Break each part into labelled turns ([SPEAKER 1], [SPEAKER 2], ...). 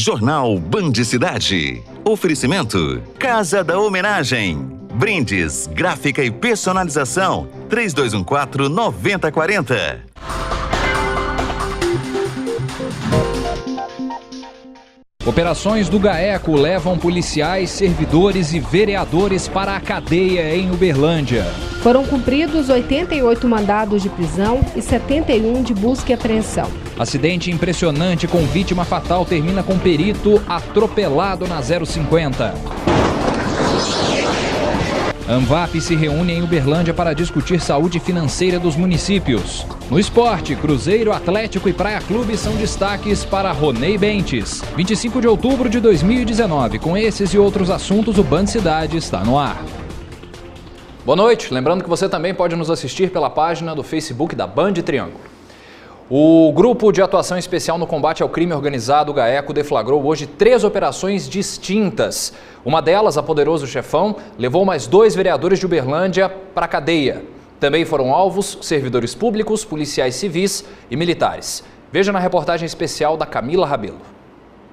[SPEAKER 1] Jornal Band Cidade. Oferecimento Casa da Homenagem. Brindes, gráfica e personalização. 3214-9040.
[SPEAKER 2] Operações do GAECO levam policiais, servidores e vereadores para a cadeia em Uberlândia.
[SPEAKER 3] Foram cumpridos 88 mandados de prisão e 71 de busca e apreensão.
[SPEAKER 2] Acidente impressionante com vítima fatal termina com perito atropelado na 050. ANVAP se reúne em Uberlândia para discutir saúde financeira dos municípios. No esporte, Cruzeiro, Atlético e Praia Clube são destaques para Ronei Bentes. 25 de outubro de 2019. Com esses e outros assuntos, o Band Cidade está no ar. Boa noite. Lembrando que você também pode nos assistir pela página do Facebook da Band Triângulo. O Grupo de Atuação Especial no Combate ao Crime Organizado, GAECO, deflagrou hoje 3 operações distintas. Uma delas, a Poderoso Chefão, levou mais 2 vereadores de Uberlândia para a cadeia. Também foram alvos servidores públicos, policiais civis e militares. Veja na reportagem especial da Camila Rabelo.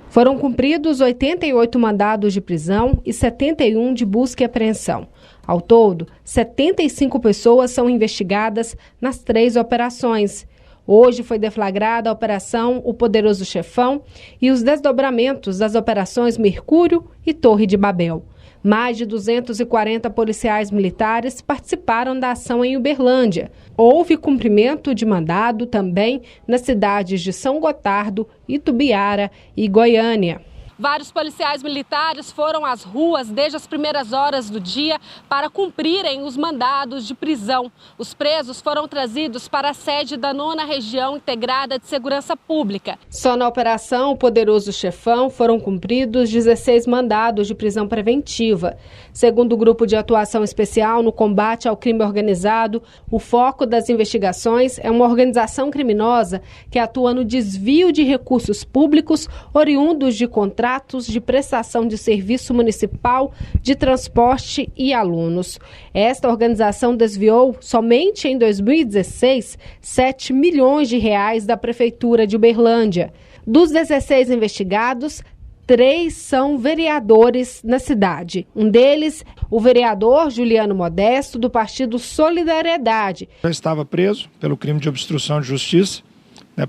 [SPEAKER 3] Foram cumpridos 88 mandados de prisão e 71 de busca e apreensão. Ao todo, 75 pessoas são investigadas nas 3 operações. Hoje foi deflagrada a Operação O Poderoso Chefão e os desdobramentos das operações Mercúrio e Torre de Babel. Mais de 240 policiais militares participaram da ação em Uberlândia. Houve cumprimento de mandado também nas cidades de São Gotardo, Itubiara e Goiânia. Vários policiais militares foram às ruas desde as primeiras horas do dia para cumprirem os mandados de prisão. Os presos foram trazidos para a sede da 9ª Região Integrada de Segurança Pública. Só na Operação Poderoso Chefão foram cumpridos 16 mandados de prisão preventiva. Segundo o Grupo de Atuação Especial no Combate ao Crime Organizado, o foco das investigações é uma organização criminosa que atua no desvio de recursos públicos oriundos de contratos de prestação de serviço municipal, de transporte e alunos. Esta organização desviou, somente em 2016, 7 milhões de reais da Prefeitura de Uberlândia. Dos 16 investigados, 3 são vereadores na cidade. Um deles, o vereador Juliano Modesto, do Partido Solidariedade.
[SPEAKER 4] Já estava preso pelo crime de obstrução de justiça,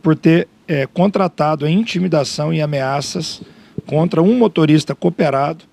[SPEAKER 4] por ter contratado a intimidação e ameaças contra um motorista cooperado,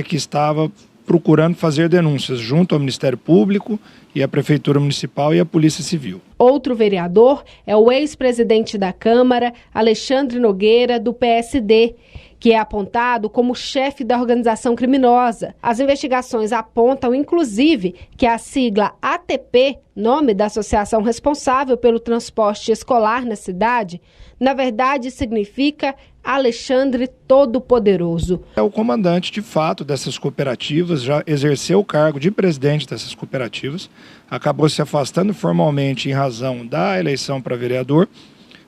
[SPEAKER 4] que estava procurando fazer denúncias junto ao Ministério Público e à Prefeitura Municipal e à Polícia Civil.
[SPEAKER 3] Outro vereador é o ex-presidente da Câmara, Alexandre Nogueira, do PSD, que é apontado como chefe da organização criminosa. As investigações apontam, inclusive, que a sigla ATP, nome da associação responsável pelo transporte escolar na cidade, na verdade significa Alexandre Todo-Poderoso.
[SPEAKER 4] É o comandante, de fato, dessas cooperativas, já exerceu o cargo de presidente dessas cooperativas, acabou se afastando formalmente em razão da eleição para vereador,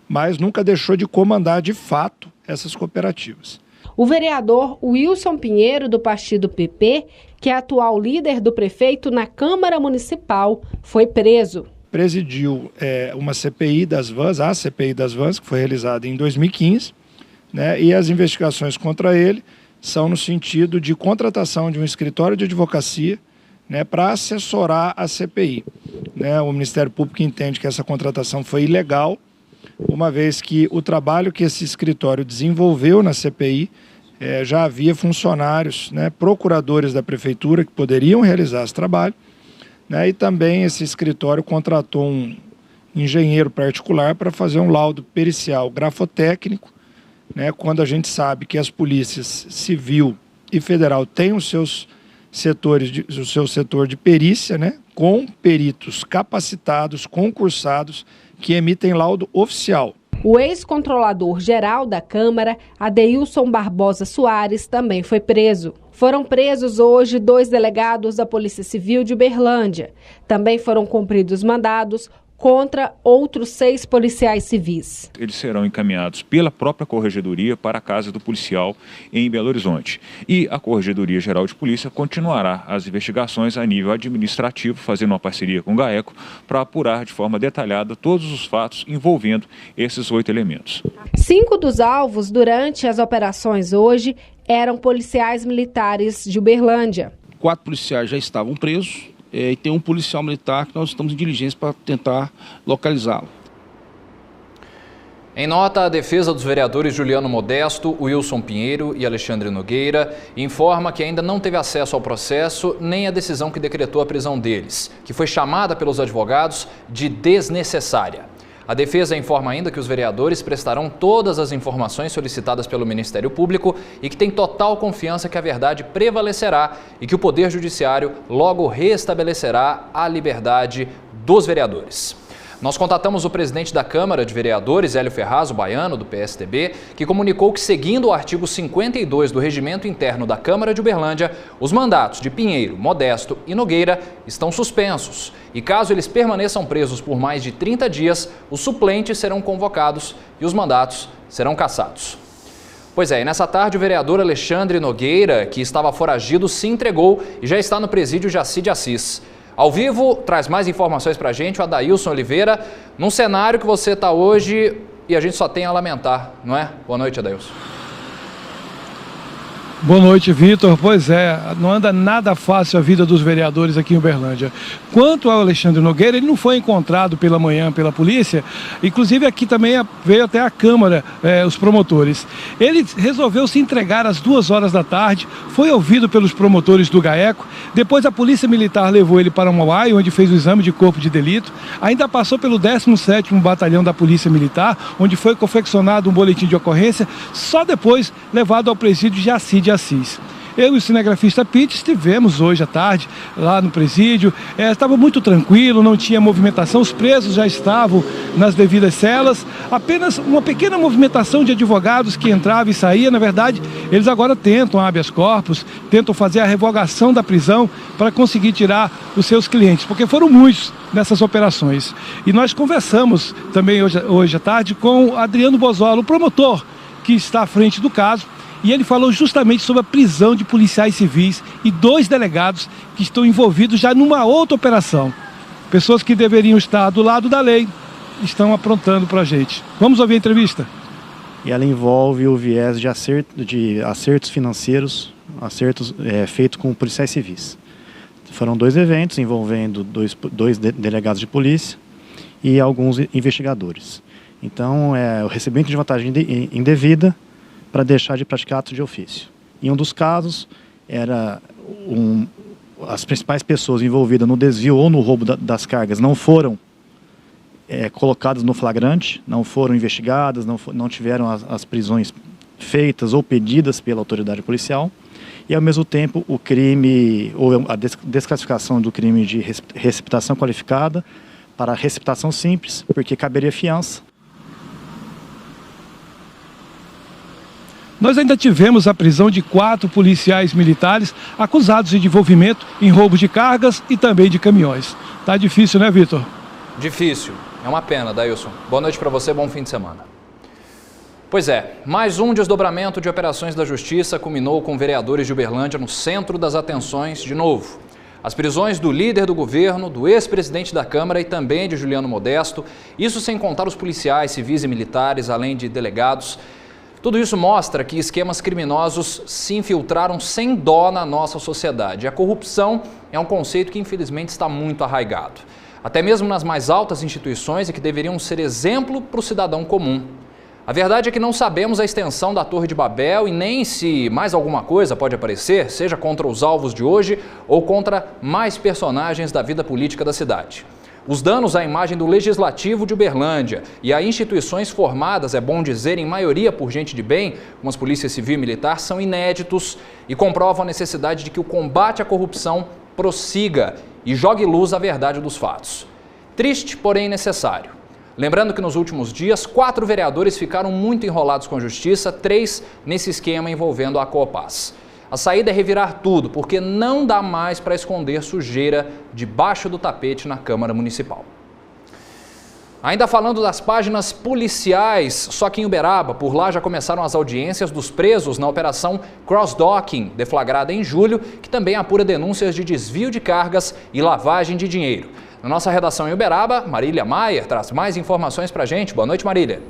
[SPEAKER 4] mas nunca deixou de comandar, de fato, essas cooperativas.
[SPEAKER 3] O vereador Wilson Pinheiro, do partido PP, que é atual líder do prefeito na Câmara Municipal, foi preso.
[SPEAKER 4] Presidiu uma CPI das vans, a CPI das vans, que foi realizada em 2015, e as investigações contra ele são no sentido de contratação de um escritório de advocacia para assessorar a CPI. O Ministério Público entende que essa contratação foi ilegal, uma vez que o trabalho que esse escritório desenvolveu na CPI já havia funcionários, procuradores da Prefeitura que poderiam realizar esse trabalho, e também esse escritório contratou um engenheiro particular para fazer um laudo pericial grafotécnico, quando a gente sabe que as polícias civil e federal têm os seus setores, o seu setor de perícia, com peritos capacitados, concursados, que emitem laudo oficial.
[SPEAKER 3] O ex-controlador-geral da Câmara, Adeilson Barbosa Soares, também foi preso. Foram presos hoje 2 delegados da Polícia Civil de Uberlândia. Também foram cumpridos mandados contra outros 6 policiais civis.
[SPEAKER 5] Eles serão encaminhados pela própria Corregedoria para a casa do policial em Belo Horizonte. E a Corregedoria Geral de Polícia continuará as investigações a nível administrativo, fazendo uma parceria com o GAECO para apurar de forma detalhada todos os fatos envolvendo esses 8 elementos. 5
[SPEAKER 3] dos alvos durante as operações hoje eram policiais militares de Uberlândia.
[SPEAKER 6] 4 policiais já estavam presos e tem um policial militar que nós estamos em diligência para tentar localizá-lo.
[SPEAKER 2] Em nota, a defesa dos vereadores Juliano Modesto, Wilson Pinheiro e Alexandre Nogueira informa que ainda não teve acesso ao processo nem à decisão que decretou a prisão deles, que foi chamada pelos advogados de desnecessária. A defesa informa ainda que os vereadores prestarão todas as informações solicitadas pelo Ministério Público e que tem total confiança que a verdade prevalecerá e que o Poder Judiciário logo restabelecerá a liberdade dos vereadores. Nós contatamos o presidente da Câmara de Vereadores, Hélio Ferraz, o baiano, do PSDB, que comunicou que, seguindo o artigo 52 do Regimento Interno da Câmara de Uberlândia, os mandatos de Pinheiro, Modesto e Nogueira estão suspensos. E caso eles permaneçam presos por mais de 30 dias, os suplentes serão convocados e os mandatos serão cassados. Pois é, e nessa tarde o vereador Alexandre Nogueira, que estava foragido, se entregou e já está no presídio Jaci de Assis. Ao vivo, traz mais informações para a gente o Adailson Oliveira, num cenário que você está hoje e a gente só tem a lamentar, não é? Boa noite, Adailson.
[SPEAKER 4] Boa noite, Vitor. Pois é, não anda nada fácil a vida dos vereadores aqui em Uberlândia. Quanto ao Alexandre Nogueira, ele não foi encontrado pela manhã pela polícia, inclusive aqui também veio até a Câmara, os promotores. Ele resolveu se entregar às 2 horas da tarde, foi ouvido pelos promotores do GAECO, depois a Polícia Militar levou ele para Mauá, onde fez o exame de corpo de delito, ainda passou pelo 17º Batalhão da Polícia Militar, onde foi confeccionado um boletim de ocorrência, só depois levado ao presídio Jaci de Assis. Eu e o cinegrafista Pete estivemos hoje à tarde lá no presídio, estava muito tranquilo, não tinha movimentação, os presos já estavam nas devidas celas, apenas uma pequena movimentação de advogados que entrava e saía. Na verdade, eles agora tentam habeas corpus, tentam fazer a revogação da prisão para conseguir tirar os seus clientes, porque foram muitos nessas operações. E nós conversamos também hoje à tarde com Adriano Bozola, o promotor que está à frente do caso, e ele falou justamente sobre a prisão de policiais civis e 2 delegados que estão envolvidos já numa outra operação. Pessoas que deveriam estar do lado da lei estão aprontando para a gente. Vamos ouvir a entrevista?
[SPEAKER 7] E ela envolve o viés de acertos financeiros, feitos com policiais civis. Foram 2 eventos envolvendo dois delegados de polícia e alguns investigadores. Então, o recebimento de vantagem indevida para deixar de praticar atos de ofício. Em um dos casos, as principais pessoas envolvidas no desvio ou no roubo das cargas não foram colocadas no flagrante, não foram investigadas, não tiveram as prisões feitas ou pedidas pela autoridade policial, e ao mesmo tempo o crime, ou a desclassificação do crime de receptação qualificada para receptação simples, porque caberia fiança.
[SPEAKER 4] Nós ainda tivemos a prisão de 4 policiais militares acusados de envolvimento em roubo de cargas e também de caminhões. Tá difícil, né, Vitor?
[SPEAKER 2] Difícil. É uma pena, Dailson. Boa noite para você, bom fim de semana. Pois é, mais um desdobramento de operações da Justiça culminou com vereadores de Uberlândia no centro das atenções de novo. As prisões do líder do governo, do ex-presidente da Câmara e também de Juliano Modesto, isso sem contar os policiais, civis e militares, além de delegados. Tudo isso mostra que esquemas criminosos se infiltraram sem dó na nossa sociedade. A corrupção é um conceito que infelizmente está muito arraigado, até mesmo nas mais altas instituições e que deveriam ser exemplo para o cidadão comum. A verdade é que não sabemos a extensão da Torre de Babel e nem se mais alguma coisa pode aparecer, seja contra os alvos de hoje ou contra mais personagens da vida política da cidade. Os danos à imagem do Legislativo de Uberlândia e a instituições formadas, é bom dizer, em maioria por gente de bem, como as polícias civil e militar, são inéditos e comprovam a necessidade de que o combate à corrupção prossiga e jogue luz à verdade dos fatos. Triste, porém necessário. Lembrando que nos últimos dias, 4 vereadores ficaram muito enrolados com a Justiça, 3 nesse esquema envolvendo a Copaz. A saída é revirar tudo, porque não dá mais para esconder sujeira debaixo do tapete na Câmara Municipal. Ainda falando das páginas policiais, só que em Uberaba, por lá já começaram as audiências dos presos na operação Cross-Docking, deflagrada em julho, que também apura denúncias de desvio de cargas e lavagem de dinheiro. Na nossa redação em Uberaba, Marília Maier traz mais informações pra gente. Boa noite, Marília.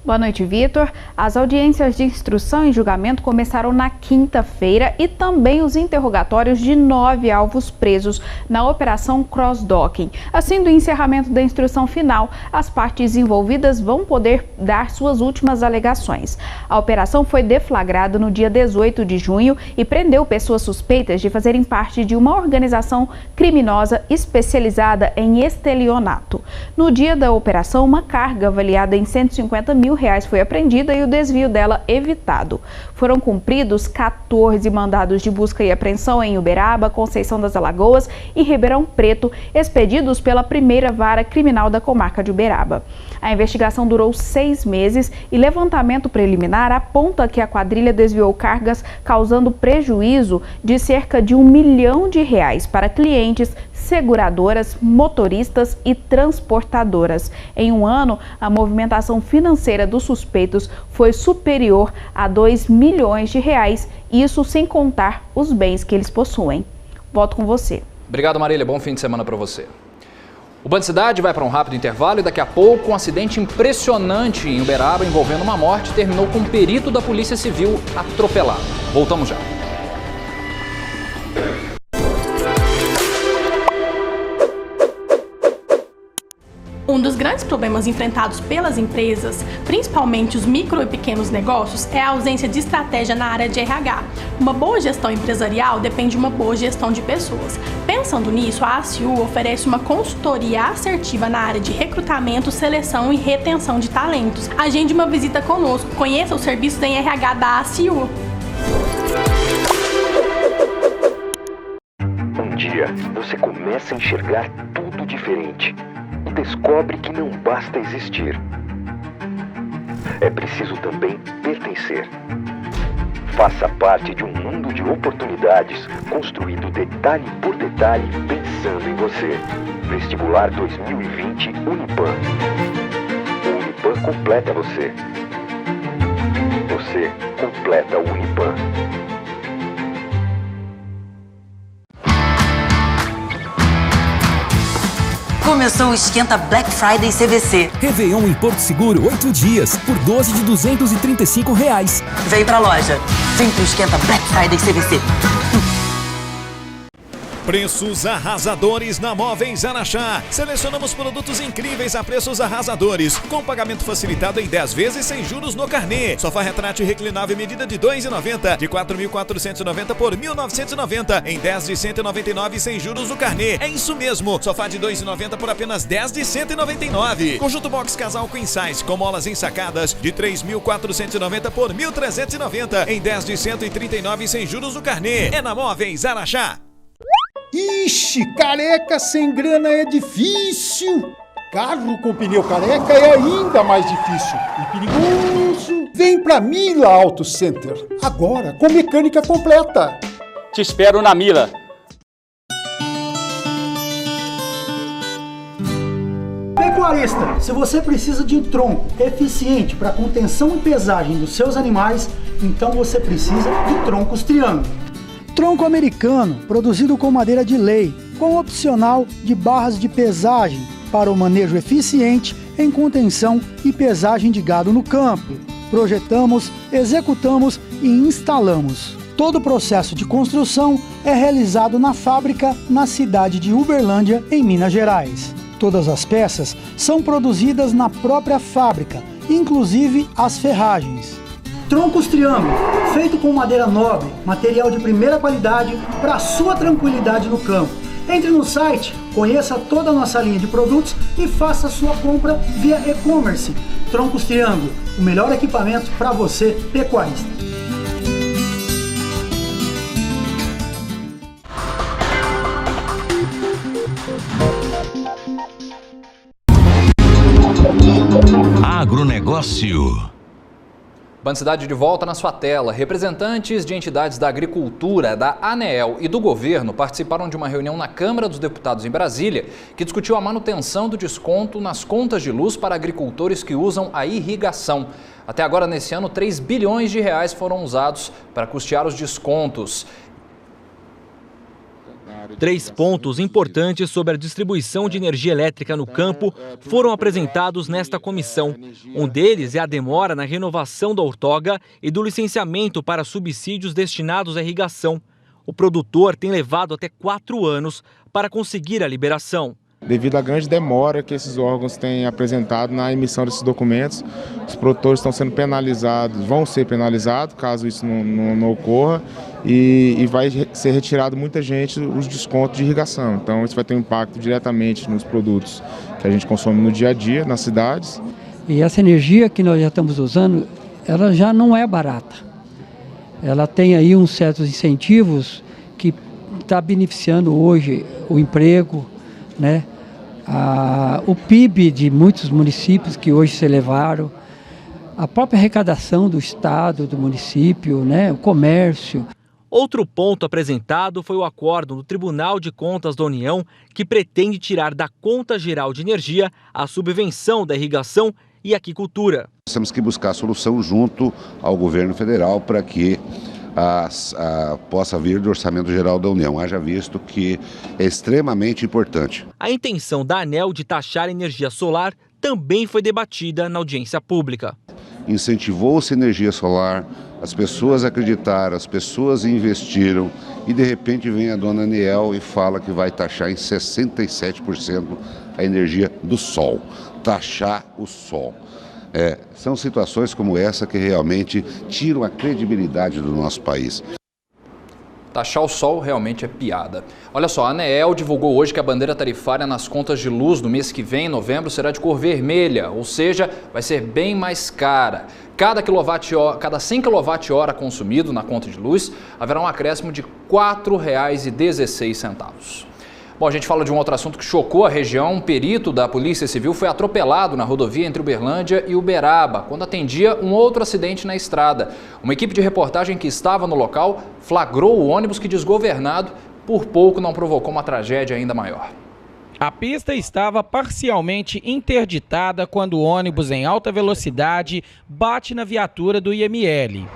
[SPEAKER 8] Boa noite, Vitor. As audiências de instrução e julgamento começaram na quinta-feira e também os interrogatórios de 9 alvos presos na Operação Cross-Docking. Assim, do encerramento da instrução final, as partes envolvidas vão poder dar suas últimas alegações. A operação foi deflagrada no dia 18 de junho e prendeu pessoas suspeitas de fazerem parte de uma organização criminosa especializada em estelionato. No dia da operação, uma carga avaliada em R$150 mil foi apreendida e o desvio dela evitado. Foram cumpridos 14 mandados de busca e apreensão em Uberaba, Conceição das Alagoas e Ribeirão Preto, expedidos pela primeira vara criminal da comarca de Uberaba. A investigação durou 6 meses e levantamento preliminar aponta que a quadrilha desviou cargas, causando prejuízo de cerca de R$1 milhão para clientes, seguradoras, motoristas e transportadoras. Em um ano, a movimentação financeira dos suspeitos foi superior a R$2 milhões, isso sem contar os bens que eles possuem. Volto com você.
[SPEAKER 2] Obrigado, Marília. Bom fim de semana para você. O Band Cidade vai para um rápido intervalo e daqui a pouco um acidente impressionante em Uberaba envolvendo uma morte terminou com um perito da Polícia Civil atropelado. Voltamos já.
[SPEAKER 9] Um dos grandes problemas enfrentados pelas empresas, principalmente os micro e pequenos negócios, é a ausência de estratégia na área de RH. Uma boa gestão empresarial depende de uma boa gestão de pessoas. Pensando nisso, a ACU oferece uma consultoria assertiva na área de recrutamento, seleção e retenção de talentos. Agende uma visita conosco, conheça os serviços em RH da ACU.
[SPEAKER 10] Um dia, você começa a enxergar tudo diferente. Descobre que não basta existir. É preciso também pertencer. Faça parte de um mundo de oportunidades construído detalhe por detalhe pensando em você. Vestibular 2020 Unipan. O Unipan completa você. Você completa o Unipan.
[SPEAKER 11] Começou o Esquenta Black Friday CVC.
[SPEAKER 12] Réveillon em Porto Seguro, 8 dias, por 12 de R$235.
[SPEAKER 11] Vem pra loja. Vem pro Esquenta Black Friday CVC.
[SPEAKER 13] Preços arrasadores na Móveis Araxá. Selecionamos produtos incríveis a preços arrasadores, com pagamento facilitado em 10 vezes sem juros no carnê. Sofá retrátil reclinável medida de R$2,90, de 4.490 por R$1.990, em 10 de R$199 sem juros no carnê. É isso mesmo, sofá de R$2,90 por apenas 10 de R$199. Conjunto box casal queen size com molas ensacadas de 3.490 por R$1.390, em 10 de R$139 sem juros no carnê. É na Móveis Araxá.
[SPEAKER 14] Ixi, careca sem grana é difícil. Carro com pneu careca é ainda mais difícil e perigoso. Vem pra Mila Auto Center, agora com mecânica completa.
[SPEAKER 15] Te espero na Mila.
[SPEAKER 16] Pecuarista, se você precisa de um tronco eficiente para contenção e pesagem dos seus animais, então você precisa de troncos Triângulo. Tronco americano, produzido com madeira de lei, com opcional de barras de pesagem para o manejo eficiente em contenção e pesagem de gado no campo. Projetamos, executamos e instalamos. Todo o processo de construção é realizado na fábrica na cidade de Uberlândia, em Minas Gerais. Todas as peças são produzidas na própria fábrica, inclusive as ferragens. Troncos Triângulo, feito com madeira nobre, material de primeira qualidade para sua tranquilidade no campo. Entre no site, conheça toda a nossa linha de produtos e faça sua compra via e-commerce. Troncos Triângulo, o melhor equipamento para você, pecuarista.
[SPEAKER 1] Agronegócio.
[SPEAKER 2] Band Cidade de volta na sua tela. Representantes de entidades da agricultura, da ANEEL e do governo participaram de uma reunião na Câmara dos Deputados em Brasília que discutiu a manutenção do desconto nas contas de luz para agricultores que usam a irrigação. Até agora, nesse ano, 3 bilhões de reais foram usados para custear os descontos.
[SPEAKER 17] 3 pontos importantes sobre a distribuição de energia elétrica no campo foram apresentados nesta comissão. Um deles é a demora na renovação da outorga e do licenciamento para subsídios destinados à irrigação. O produtor tem levado até 4 anos para conseguir a liberação.
[SPEAKER 18] Devido à grande demora que esses órgãos têm apresentado na emissão desses documentos, os produtores estão sendo penalizados, vão ser penalizados caso isso não ocorra, e vai ser retirado muita gente os descontos de irrigação. Então isso vai ter um impacto diretamente nos produtos que a gente consome no dia a dia, nas cidades.
[SPEAKER 19] E essa energia que nós já estamos usando, ela já não é barata. Ela tem aí uns certos incentivos que está beneficiando hoje o emprego, né? O PIB de muitos municípios que hoje se elevaram, a própria arrecadação do estado, do município, né? O comércio.
[SPEAKER 17] Outro ponto apresentado foi o acordo do Tribunal de Contas da União, que pretende tirar da Conta Geral de Energia a subvenção da irrigação e aquicultura.
[SPEAKER 20] Temos que buscar solução junto ao governo federal para que possa vir do Orçamento Geral da União, haja visto que é extremamente importante.
[SPEAKER 17] A intenção da ANEEL de taxar a energia solar também foi debatida na audiência pública.
[SPEAKER 20] Incentivou-se energia solar, as pessoas acreditaram, as pessoas investiram e de repente vem a dona ANEEL e fala que vai taxar em 67% a energia do sol, taxar o sol. São situações como essa que realmente tiram a credibilidade do nosso país.
[SPEAKER 2] Taxar o sol realmente é piada. Olha só, a ANEEL divulgou hoje que a bandeira tarifária nas contas de luz do mês que vem, em novembro, será de cor vermelha, ou seja, vai ser bem mais cara. Cada 100 kWh consumido na conta de luz, haverá um acréscimo de R$ 4,16. Bom, a gente fala de um outro assunto que chocou a região. Um perito da Polícia Civil foi atropelado na rodovia entre Uberlândia e Uberaba, quando atendia um outro acidente na estrada. Uma equipe de reportagem que estava no local flagrou o ônibus que, desgovernado, por pouco não provocou uma tragédia ainda maior.
[SPEAKER 21] A pista estava parcialmente interditada quando o ônibus em alta velocidade bate na viatura do IML.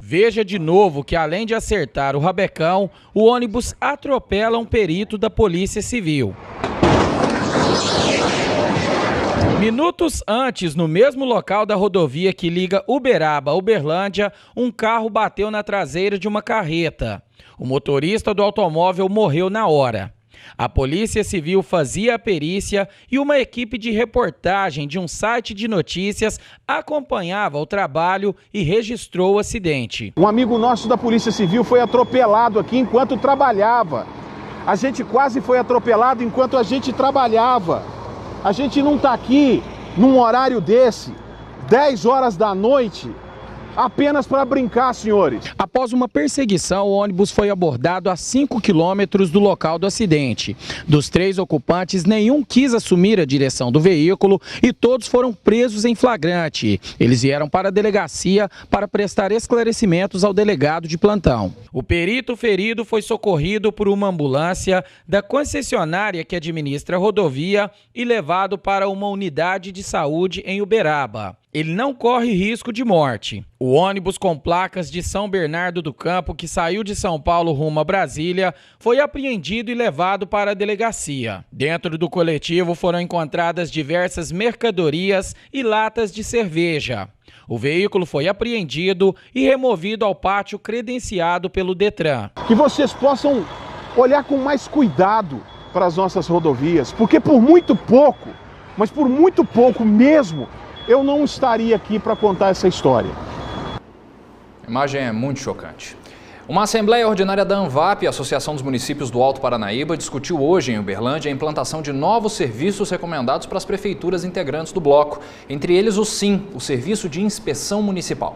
[SPEAKER 21] Veja de novo que, além de acertar o rabecão, o ônibus atropela um perito da Polícia Civil. Minutos antes, no mesmo local da rodovia que liga Uberaba a Uberlândia, um carro bateu na traseira de uma carreta. O motorista do automóvel morreu na hora. A Polícia Civil fazia a perícia e uma equipe de reportagem de um site de notícias acompanhava o trabalho e registrou o acidente.
[SPEAKER 22] Um amigo nosso da Polícia Civil foi atropelado aqui enquanto trabalhava. A gente quase foi atropelado enquanto a gente trabalhava. A gente não está aqui num horário desse, 10 horas da noite, apenas para brincar, senhores.
[SPEAKER 21] Após uma perseguição, o ônibus foi abordado a 5 quilômetros do local do acidente. Dos 3 ocupantes, nenhum quis assumir a direção do veículo e todos foram presos em flagrante. Eles vieram para a delegacia para prestar esclarecimentos ao delegado de plantão. O perito ferido foi socorrido por uma ambulância da concessionária que administra a rodovia e levado para uma unidade de saúde em Uberaba. Ele não corre risco de morte. O ônibus com placas de São Bernardo do Campo, que saiu de São Paulo rumo a Brasília, foi apreendido e levado para a delegacia. Dentro do coletivo foram encontradas diversas mercadorias e latas de cerveja. O veículo foi apreendido e removido ao pátio credenciado pelo Detran.
[SPEAKER 22] Que vocês possam olhar com mais cuidado para as nossas rodovias, porque por muito pouco, mas por muito pouco mesmo, eu não estaria aqui para contar essa história.
[SPEAKER 2] A imagem é muito chocante. Uma Assembleia Ordinária da ANVAP, Associação dos Municípios do Alto Paranaíba, discutiu hoje em Uberlândia a implantação de novos serviços recomendados para as prefeituras integrantes do bloco. Entre eles o SIM, o Serviço de Inspeção Municipal.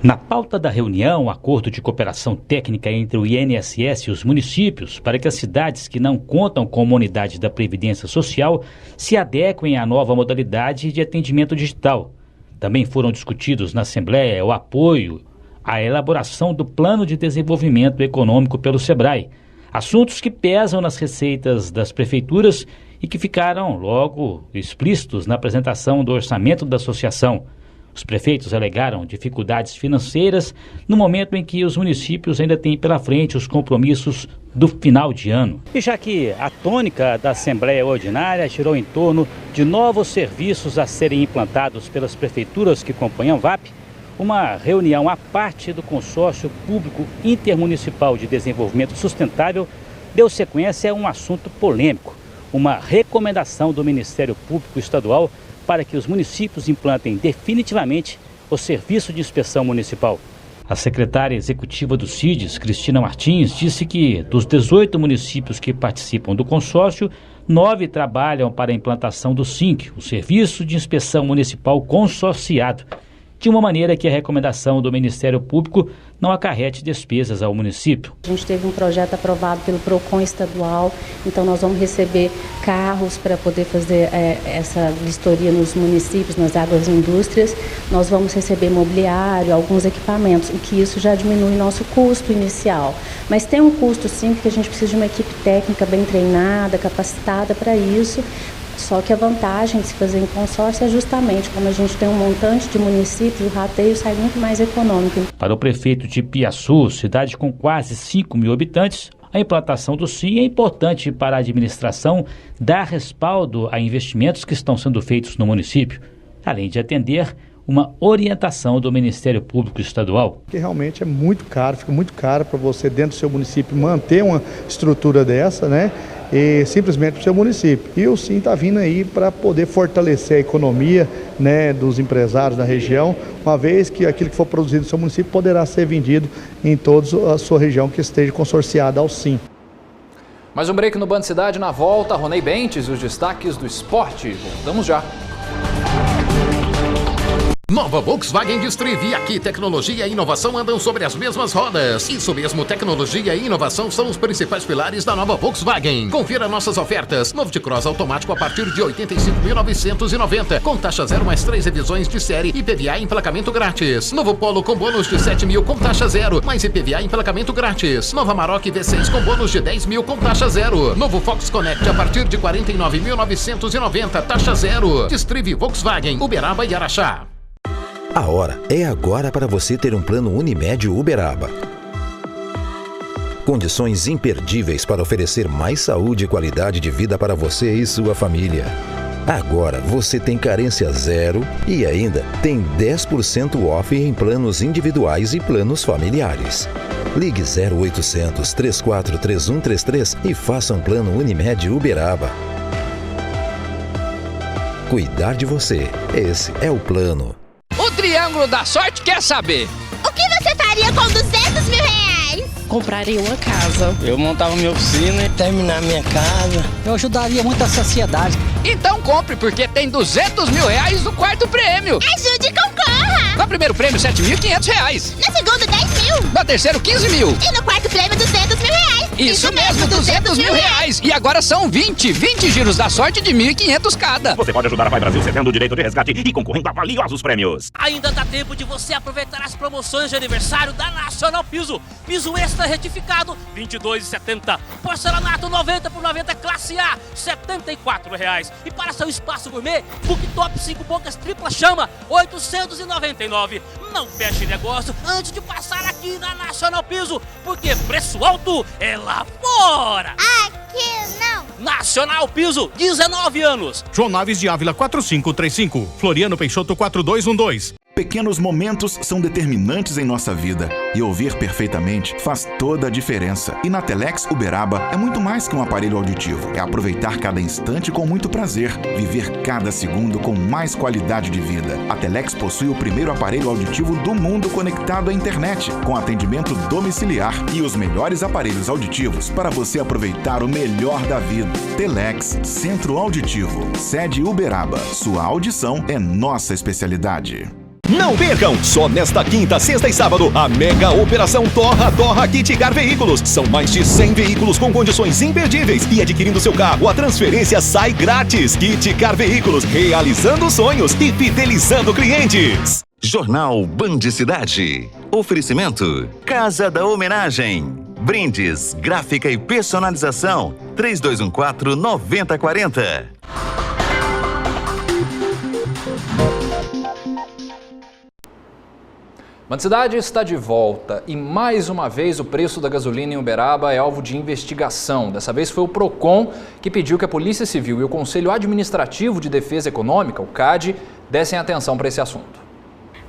[SPEAKER 3] Na pauta da reunião, o acordo de cooperação técnica entre o INSS e os municípios para que as cidades que não contam com uma unidade da Previdência Social se adequem à nova modalidade de atendimento digital. Também foram discutidos na Assembleia o apoio à elaboração do Plano de Desenvolvimento Econômico pelo SEBRAE, assuntos que pesam nas receitas das prefeituras e que ficaram logo explícitos na apresentação do orçamento da associação. Os prefeitos alegaram dificuldades financeiras no momento em que os municípios ainda têm pela frente os compromissos do final de ano. E já que a tônica da Assembleia Ordinária girou em torno de novos serviços a serem implantados pelas prefeituras que compõem a ANVAP, uma reunião à parte do Consórcio Público Intermunicipal de Desenvolvimento Sustentável deu sequência a um assunto polêmico, uma recomendação do Ministério Público Estadual para que os municípios implantem definitivamente o Serviço de Inspeção Municipal. A secretária executiva do CIDES, Cristina Martins, disse que dos 18 municípios que participam do consórcio, 9 trabalham para a implantação do SINC, o Serviço de Inspeção Municipal Consorciado, de uma maneira que a recomendação do Ministério Público não acarrete despesas ao município.
[SPEAKER 5] A gente teve um projeto aprovado pelo PROCON estadual, então nós vamos receber carros para poder fazer essa vistoria nos municípios, nas agroindústrias. Nós vamos receber mobiliário, alguns equipamentos, o que isso já diminui nosso custo inicial. Mas tem um custo sim, porque a gente precisa de uma equipe técnica bem treinada, capacitada para isso. Só que a vantagem de se fazer em consórcio é justamente como a gente tem um montante de municípios, o rateio sai muito mais econômico.
[SPEAKER 3] Para o prefeito de Piaçu, cidade com quase 5 mil habitantes, a implantação do SIM é importante para a administração dar respaldo a investimentos que estão sendo feitos no município, além de atender uma orientação do Ministério Público Estadual.
[SPEAKER 23] Que realmente é muito caro, fica muito caro para você dentro do seu município manter uma estrutura dessa, né? E simplesmente para o seu município. E o SIM está vindo aí para poder fortalecer a economia, né, dos empresários da região, uma vez que aquilo que for produzido no seu município poderá ser vendido em toda a sua região que esteja consorciada ao SIM.
[SPEAKER 2] Mais um break no Band Cidade, na volta, Ronei Bentes e os destaques do esporte. Voltamos já.
[SPEAKER 24] Nova Volkswagen Distriv. Aqui tecnologia e inovação andam sobre as mesmas rodas. Isso mesmo, tecnologia e inovação são os principais pilares da nova Volkswagen. Confira nossas ofertas. Novo T-Cross automático a partir de 85.990, com taxa zero mais 3 revisões de série e IPVA em emplacamento grátis. Novo Polo com bônus de 7 mil com taxa zero, mais IPVA em emplacamento grátis. Nova Amarok V6 com bônus de 10 mil com taxa zero. Novo Fox Connect a partir de 49.990, taxa zero. Distriv Volkswagen, Uberaba e Araxá.
[SPEAKER 25] A hora é agora para você ter um plano Unimed Uberaba. Condições imperdíveis para oferecer mais saúde e qualidade de vida para você e sua família. Agora você tem carência zero e ainda tem 10% off em planos individuais e planos familiares. Ligue 0800 343133 e faça um plano Unimed Uberaba. Cuidar de você, esse é o plano.
[SPEAKER 26] O Triângulo da Sorte quer saber:
[SPEAKER 27] o que você faria com 200 mil reais?
[SPEAKER 28] Compraria uma casa.
[SPEAKER 29] Eu montava minha oficina,
[SPEAKER 28] terminar minha casa. Eu ajudaria muito a sociedade.
[SPEAKER 26] Então compre, porque tem 200 mil reais no quarto prêmio.
[SPEAKER 27] Ajude e concorra!
[SPEAKER 26] No primeiro prêmio, 7.500 reais.
[SPEAKER 27] No segundo, 10 mil.
[SPEAKER 26] No terceiro, 15 mil.
[SPEAKER 27] E no quarto prêmio, 200 mil reais.
[SPEAKER 26] Isso mesmo, 200 mil reais. E agora são 20 giros da sorte de 1.500 cada.
[SPEAKER 30] Você pode ajudar a Vai Brasil cedendo o direito de resgate e concorrendo a valiosos prêmios.
[SPEAKER 31] Ainda dá tempo de você aproveitar as promoções de aniversário da Nacional Piso. Piso extra retificado, R$ 22,70. Porcelanato 90 por 90 classe A, R$ 74,00. E para seu espaço gourmet, cooktop 5 bocas tripla chama, R$ 899. Não feche negócio antes de passar aqui na Nacional Piso, porque preço alto é lá fora.
[SPEAKER 27] Aqui não.
[SPEAKER 31] Nacional Piso, 19 anos.
[SPEAKER 32] João Naves de Ávila 4535, Floriano Peixoto 4212.
[SPEAKER 33] Pequenos momentos são determinantes em nossa vida e ouvir perfeitamente faz toda a diferença. E na Telex Uberaba é muito mais que um aparelho auditivo. É aproveitar cada instante com muito prazer, viver cada segundo com mais qualidade de vida. A Telex possui o primeiro aparelho auditivo do mundo conectado à internet, com atendimento domiciliar e os melhores aparelhos auditivos para você aproveitar o melhor da vida. Telex Centro Auditivo, sede Uberaba. Sua audição é nossa especialidade.
[SPEAKER 4] Não percam! Só nesta quinta, sexta e sábado, a mega operação Torra Kit Car Veículos. São mais de 100 veículos com condições imperdíveis. E adquirindo seu carro, a transferência sai grátis. Kit Car Veículos, realizando sonhos e fidelizando clientes.
[SPEAKER 1] Jornal Band Cidade. Oferecimento Casa da Homenagem. Brindes, gráfica e personalização. 3214-9040.
[SPEAKER 2] Band Cidade está de volta e mais uma vez o preço da gasolina em Uberaba é alvo de investigação. Dessa vez foi o PROCON que pediu que a Polícia Civil e o Conselho Administrativo de Defesa Econômica, o CAD, dessem atenção para esse assunto.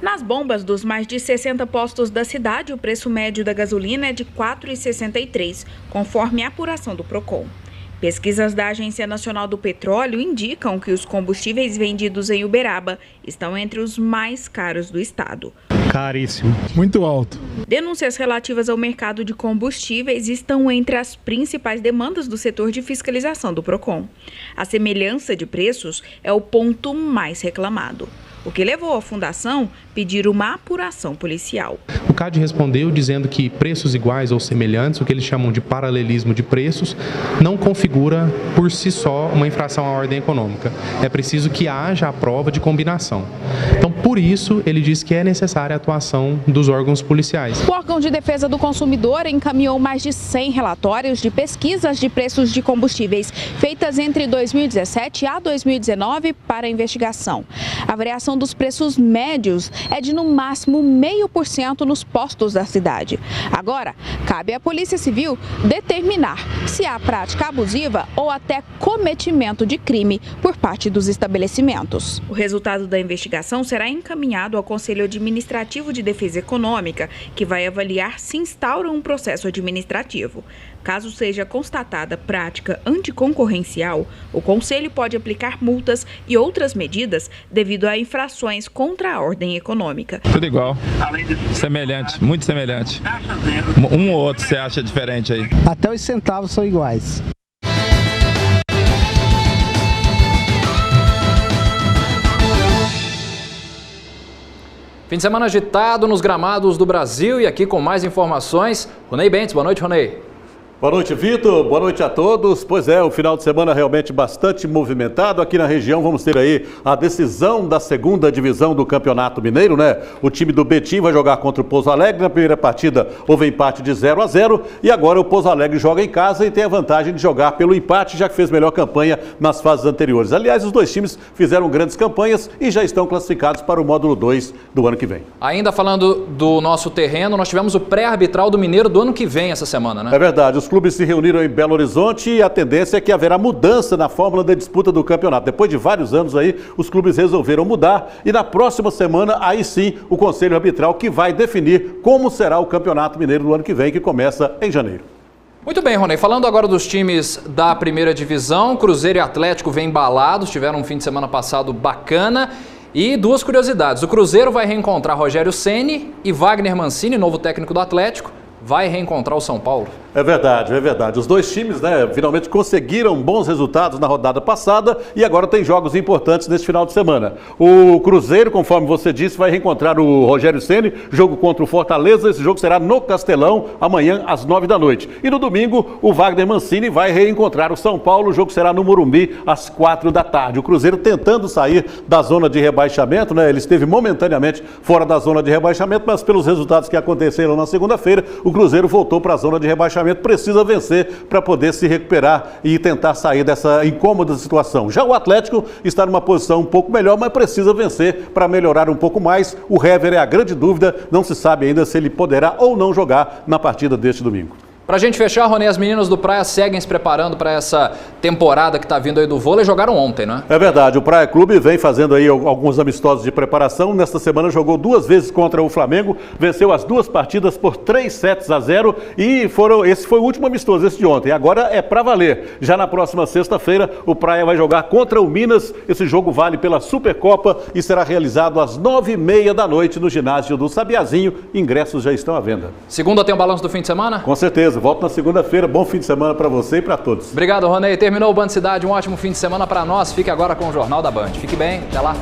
[SPEAKER 6] Nas bombas dos mais de 60 postos da cidade, o preço médio da gasolina é de R$ 4,63, conforme a apuração do PROCON. Pesquisas da Agência Nacional do Petróleo indicam que os combustíveis vendidos em Uberaba estão entre os mais caros do estado.
[SPEAKER 7] Caríssimo, muito alto.
[SPEAKER 6] Denúncias relativas ao mercado de combustíveis estão entre as principais demandas do setor de fiscalização do PROCON. A semelhança de preços é o ponto mais reclamado, o que levou a Fundação a pedir uma apuração policial.
[SPEAKER 7] O CAD respondeu dizendo que preços iguais ou semelhantes, o que eles chamam de paralelismo de preços, não configura por si só uma infração à ordem econômica. É preciso que haja a prova de combinação. Então, por isso, ele diz que é necessária a atuação dos órgãos policiais.
[SPEAKER 6] O órgão de defesa do consumidor encaminhou mais de 100 relatórios de pesquisas de preços de combustíveis feitas entre 2017 a 2019 para investigação. A variação dos preços médios é de no máximo 0,5% nos postos da cidade. Agora, cabe à Polícia Civil determinar se há prática abusiva ou até cometimento de crime por parte dos estabelecimentos. O resultado da investigação será encaminhado ao Conselho Administrativo de Defesa Econômica, que vai avaliar se instaura um processo administrativo. Caso seja constatada prática anticoncorrencial, o Conselho pode aplicar multas e outras medidas devido a infrações contra a ordem econômica.
[SPEAKER 7] Tudo igual, semelhante, muito semelhante. Um ou outro você acha diferente aí?
[SPEAKER 8] Até os centavos são iguais.
[SPEAKER 2] Fim de semana agitado nos gramados do Brasil e aqui com mais informações, Ronei Bentes. Boa noite, Ronei.
[SPEAKER 9] Boa noite, Vitor. Boa noite a todos. Pois é, o final de semana realmente bastante movimentado. Aqui na região vamos ter aí a decisão da segunda divisão do Campeonato Mineiro, né? O time do Betim vai jogar contra o Pouso Alegre. Na primeira partida houve empate de 0-0 e agora o Pouso Alegre joga em casa e tem a vantagem de jogar pelo empate, já que fez melhor campanha nas fases anteriores. Aliás, os dois times fizeram grandes campanhas e já estão classificados para o módulo 2 do ano que vem.
[SPEAKER 2] Ainda falando do nosso terreno, nós tivemos o pré-arbitral do Mineiro do ano que vem essa semana, né?
[SPEAKER 9] É verdade. Os clubes se reuniram em Belo Horizonte e a tendência é que haverá mudança na fórmula da disputa do campeonato. Depois de vários anos aí, os clubes resolveram mudar e na próxima semana, aí sim, o Conselho Arbitral que vai definir como será o Campeonato Mineiro do ano que vem, que começa em janeiro.
[SPEAKER 2] Muito bem, Ronei. Falando agora dos times da primeira divisão, Cruzeiro e Atlético vêm embalados, tiveram um fim de semana passado bacana. E duas curiosidades, o Cruzeiro vai reencontrar Rogério Ceni e Wagner Mancini, novo técnico do Atlético, vai reencontrar o São Paulo.
[SPEAKER 9] É verdade, é verdade. Os dois times, né, finalmente conseguiram bons resultados na rodada passada e agora tem jogos importantes neste final de semana. O Cruzeiro, conforme você disse, vai reencontrar o Rogério Ceni, jogo contra o Fortaleza. Esse jogo será no Castelão, amanhã às 9 da noite. E no domingo, o Wagner Mancini vai reencontrar o São Paulo. O jogo será no Morumbi às 4 da tarde. O Cruzeiro tentando sair da zona de rebaixamento, né? Ele esteve momentaneamente fora da zona de rebaixamento, mas pelos resultados que aconteceram na segunda-feira, o Cruzeiro voltou para a zona de rebaixamento. Precisa vencer para poder se recuperar e tentar sair dessa incômoda situação. Já o Atlético está numa posição um pouco melhor, mas precisa vencer para melhorar um pouco mais. O Hever é a grande dúvida, não se sabe ainda se ele poderá ou não jogar na partida deste domingo.
[SPEAKER 2] Pra gente fechar, Rony, as meninas do Praia seguem se preparando para essa temporada que tá vindo aí do vôlei, jogaram ontem, né? É verdade, o Praia Clube vem fazendo aí alguns amistosos de preparação. Nesta semana jogou 2 vezes contra o Flamengo, venceu as 2 partidas por 3-0 e esse foi o último amistoso, esse de ontem. Agora é pra valer. Já na próxima sexta-feira, o Praia vai jogar contra o Minas. Esse jogo vale pela Supercopa e será realizado às 9h30 da noite no ginásio do Sabiazinho. Ingressos já estão à venda. Segunda tem o balanço do fim de semana? Com certeza. Volto na segunda-feira. Bom fim de semana para você e para todos. Obrigado, Ronei. Terminou o Band Cidade. Um ótimo fim de semana para nós. Fique agora com o Jornal da Band. Fique bem. Até lá.